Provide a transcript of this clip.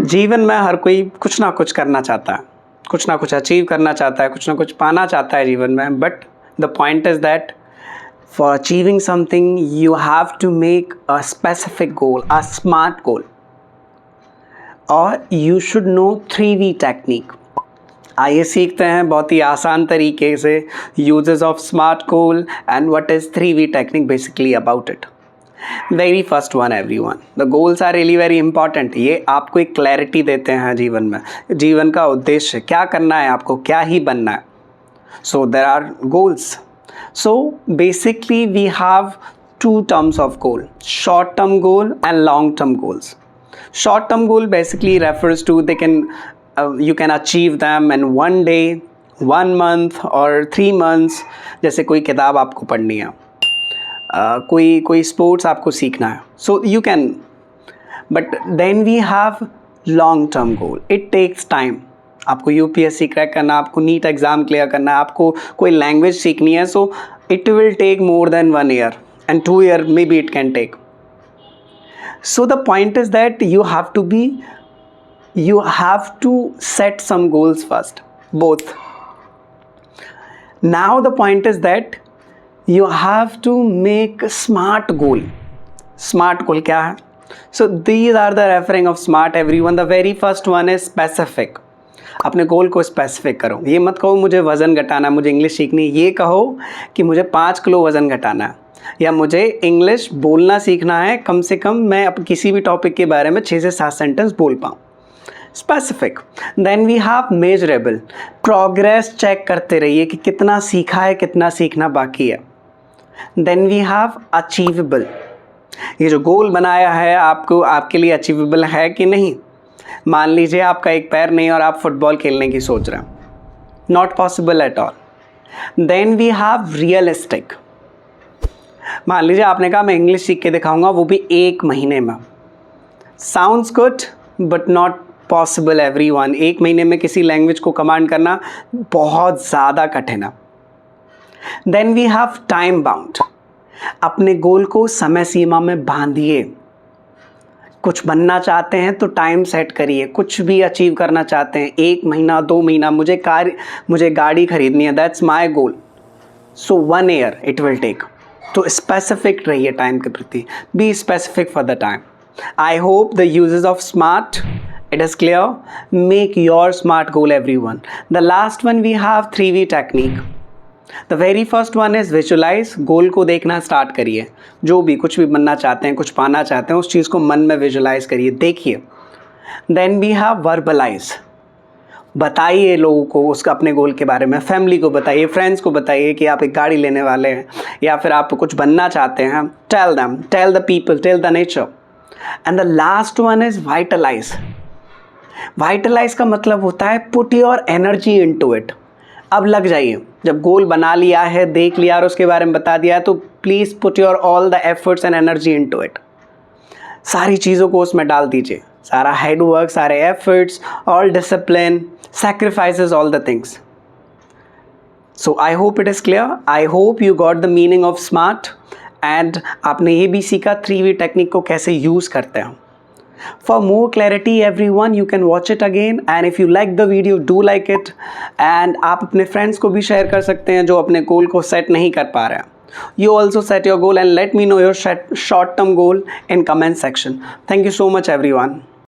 जीवन में हर कोई कुछ ना कुछ करना चाहता है, कुछ ना कुछ अचीव करना चाहता है, कुछ ना कुछ पाना चाहता है जीवन में. But the point is that for achieving something you have to make a specific goal, a smart goal, और you should know 3V technique. आइए सीखते हैं बहुत ही आसान तरीके से uses of smart goal and what is 3V technique basically about it. Very first one everyone, the goals are really very important. ये आपको एक क्लैरिटी देते हैं जीवन में, जीवन का उद्देश्य क्या करना है, आपको क्या ही बनना है. So there are goals. So basically we have two terms of goal, short term goal and long term goals. Short term goal basically refers to you can achieve them in one day, 1 month or 3 months. जैसे कोई किताब आपको पढ़नी है, कोई sports आपको सीखना है, so you can. But then we have long term goal. It takes time. आपको यूपीएससी क्रैक करना, आपको नीट एग्ज़ाम क्लियर करना है, आपको कोई लैंग्वेज सीखनी है, so it will take more than 1 year and 2 year maybe it can take. So the point is that you have to set some goals first, both. Now the point is that you have to make a smart goal. Smart goal क्या है? So these are the referring of smart everyone. The very first one is specific. अपने goal को specific करो. ये मत कहो मुझे वज़न घटाना, मुझे इंग्लिश सीखनी. ये कहो कि मुझे 5 किलो वज़न घटाना है, या मुझे इंग्लिश बोलना सीखना है, कम से कम मैं अब किसी भी टॉपिक के बारे में 6 से 7 सेंटेंस बोल पाऊँ. Specific. Then we have measurable. Progress check करते रहिए कि कितना सीखा है, कितना सीखना बाकी है. Then we have achievable. ये जो गोल बनाया है आपको, आपके लिए अचीवेबल है कि नहीं. मान लीजिए आपका एक पैर नहीं और आप फुटबॉल खेलने की सोच रहे हैं, not possible at all. Then we have realistic. मान लीजिए आपने कहा मैं इंग्लिश सीख के दिखाऊंगा, वो भी 1 महीने में. Sounds good but not possible everyone. 1 महीने में किसी लैंग्वेज को कमांड करना बहुत ज़्यादा कठिन है. Then we have time bound. अपने गोल को समय सीमा में बांधिए. कुछ बनना चाहते हैं तो टाइम सेट करिए. कुछ भी अचीव करना चाहते हैं, 1 महीना 2 महीना, मुझे गाड़ी खरीदनी है, that's my goal, so 1 year it will take. तो स्पेसिफिक रहिए टाइम के प्रति. Be specific for the time. I hope the uses of smart it is clear. Make your smart goal everyone. The last one we have 3V technique. The very first one is visualize. गोल को देखना start करिए. जो भी कुछ भी बनना चाहते हैं, कुछ पाना चाहते हैं, उस चीज़ को मन में विजुलाइज करिए, देखिए. Then we have verbalize. बताइए लोगों को उसका अपने गोल के बारे में. फैमिली को बताइए, फ्रेंड्स को बताइए कि आप एक गाड़ी लेने वाले हैं, या फिर आप कुछ बनना चाहते हैं. Tell them, tell the people, tell the nature. And the last one is vitalise. Vitalise का मतलब होता है put your energy into it. अब लग जाइए. जब गोल बना लिया है, देख लिया और उसके बारे में बता दिया है, तो please put your all the efforts and energy into it. सारी चीज़ों को उसमें डाल दीजिए. सारा हेड वर्क, सारे efforts, all discipline, sacrifices, all the things. So I hope it is clear. I hope you got the meaning of smart and आपने ये भी सीखा 3V टेक्निक को कैसे यूज़ करते हैं. For more clarity everyone, you can watch it again, and if you like the video, do like it, and आप अपने फ्रेंड्स को भी शेयर कर सकते हैं जो अपने गोल को सेट नहीं कर पा रहे हैं. You also set your goal and let me know your short term goal in comment section. Thank you so much everyone.